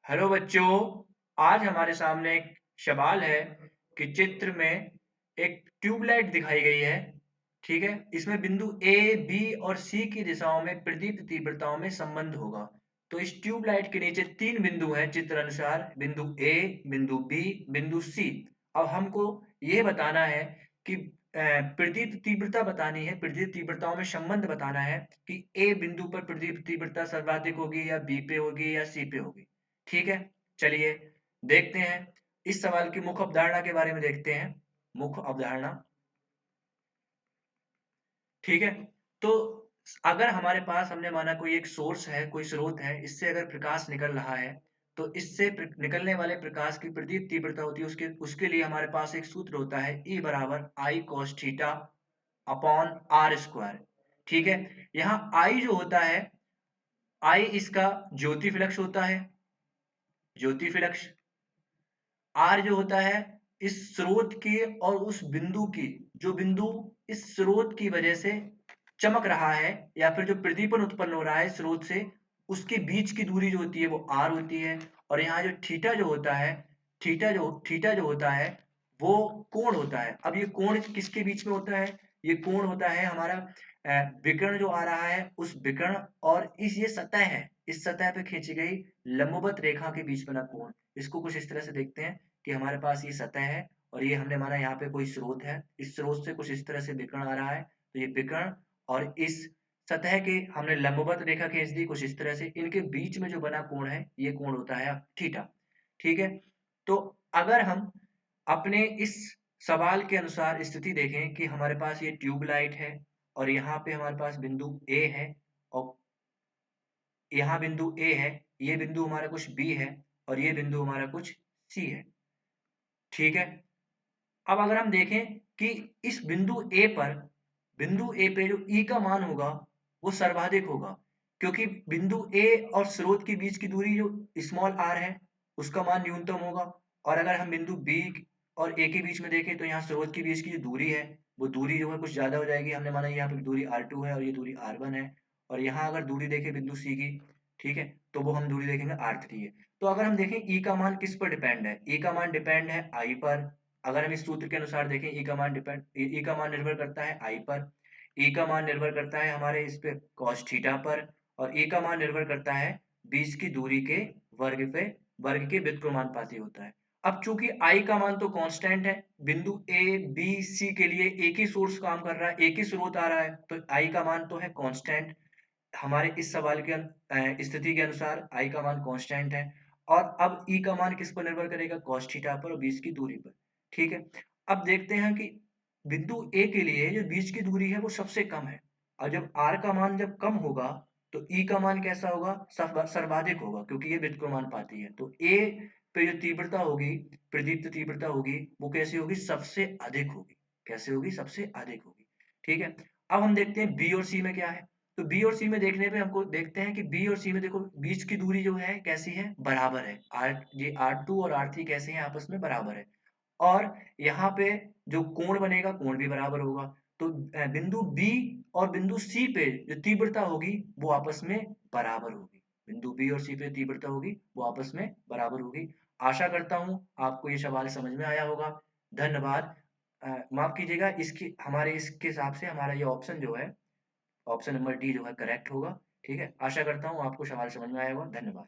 Hello बच्चों। आज हमारे सामने एक सवाल है कि चित्र में एक ट्यूबलाइट दिखाई गई है। ठीक है, इसमें बिंदु ए बी और सी की दिशाओं में प्रदीप्त तीव्रताओं में संबंध होगा। तो इस ट्यूबलाइट के नीचे तीन बिंदु हैं चित्र अनुसार, बिंदु ए, बिंदु बी, बिंदु सी। अब हमको यह बताना है कि प्रदीप्त तीव्रता बतानी है, प्रदीप्त तीव्रताओं में संबंध बताना है कि ए बिंदु पर प्रदीप्त तीव्रता सर्वाधिक होगी या बी पे होगी या सी पे होगी। ठीक है, चलिए देखते हैं। इस सवाल की मुख्य अवधारणा के बारे में देखते हैं। मुख्य अवधारणा, ठीक है। तो अगर हमारे पास, हमने माना कोई एक सोर्स है, कोई स्रोत है, इससे अगर प्रकाश निकल रहा है, तो इससे निकलने वाले प्रकाश की प्रदीप्त तीव्रता होती है, उसके उसके लिए हमारे पास एक सूत्र होता है, E बराबर I cos theta upon R square. ठीक है, यहाँ आई जो होता है, आई इसका ज्योति फ्लक्स होता है, ज्योति फ्लक्स। आर जो होता है इस स्रोत की और उस बिंदु की, जो बिंदु इस स्रोत की वजह से चमक रहा है या फिर जो प्रदीपन उत्पन्न हो रहा है स्रोत से, उसके बीच की दूरी जो होती है वो आर होती है। और यहाँ जो थीटा जो होता है, थीटा जो होता है वो कोण होता है। अब ये कोण किसके बीच में होता है? ये कोण होता है हमारा विकर्ण जो आ रहा है उस विकर्ण और इस ये सतह है, इस सतह पे खींची गई लंबवत रेखा के बीच बना कोण। इसको कुछ इस तरह से देखते हैं कि हमारे पास ये सतह है और ये हमने माना यहाँ पे कोई स्रोत है, इस स्रोत से कुछ इस तरह से विकर्ण आ रहा है, तो ये विकर्ण और इस सतह के हमने लंबवत रेखा खींच दी कुछ इस तरह से, इनके बीच में जो बना कोण है ये कोण होता है थीटा। ठीक है, तो अगर हम अपने इस सवाल के अनुसार स्थिति देखें कि हमारे पास ये ट्यूबलाइट है और यहाँ पे हमारे पास बिंदु ए है और यहाँ बिंदु ए है, ये बिंदु हमारा कुछ बी है और ये बिंदु हमारा कुछ सी है। ठीक है, अब अगर हम देखें कि इस बिंदु ए पे जो ई का मान होगा वो सर्वाधिक होगा, क्योंकि बिंदु ए और स्रोत के बीच की दूरी जो स्मॉल आर है उसका मान न्यूनतम होगा। और अगर हम बिंदु बी और ए के बीच में देखें तो यहाँ स्रोत के बीच की जो दूरी है वो दूरी जो है कुछ ज्यादा हो जाएगी। हमने माना यहाँ पे दूरी R2 है और ये दूरी R1 है। और यहाँ अगर दूरी देखें बिंदु सी की, ठीक है, तो वो हम दूरी देखेंगे R3 है। तो अगर हम देखें ई का मान किस पर डिपेंड है, ई का मान डिपेंड है आई पर। अगर हम इस सूत्र के अनुसार देखें ई का मान निर्भर करता है आई पर, ई का मान निर्भर करता है हमारे इस पे cos थीटा पर, और ई का मान निर्भर करता है बीच की दूरी के वर्ग पे, वर्ग के व्युत्क्रमानुपाती होता है। अब चूंकि आई का मान तो कांस्टेंट है, बिंदु ए बी सी के लिए एक ही सोर्स काम कर रहा है, एक ही स्रोत आ रहा है, तो आई का मान तो है कांस्टेंट। हमारे इस सवाल के स्थिति के अनुसार आई का मान कांस्टेंट है। और अब ई का मान किस पर निर्भर करेगा? cos थीटा पर और बीच की दूरी पर। ठीक है, अब देखते हैं कि बिंदु ए के लिए जो बीच की दूरी है वो सबसे कम है, और जब आर का मान जब कम होगा तो ई का मान कैसा होगा? सर्वाधिक होगा, क्योंकि ये व्युत्क्रमानुपाती है। तो ए पे जो तीव्रता होगी, प्रदीप्त तीव्रता होगी, वो कैसी होगी? सबसे अधिक होगी। कैसे होगी? सबसे अधिक होगी। ठीक है, अब हम देखते हैं बी और सी में क्या है। तो बी और सी में देखने पे हमको देखते हैं कि बी और सी में देखो बीच की दूरी जो है कैसी है? बराबर है। ये R2 और R3 कैसे हैं? आपस में बराबर है। और यहाँ पे जो कोण बनेगा, कोण भी बराबर होगा। तो बिंदु बी और बिंदु सी पे जो तीव्रता होगी वो आपस में बराबर होगी। बिंदु बी और सी पे तीव्रता होगी वो आपस में बराबर होगी। आशा करता हूं आपको ये सवाल समझ में आया होगा। धन्यवाद। माफ कीजिएगा, इसकी हमारे इसके हिसाब से हमारा ये ऑप्शन जो है, ऑप्शन नंबर डी जो है करेक्ट होगा। ठीक है, आशा करता हूँ आपको सवाल समझ में आया होगा। धन्यवाद।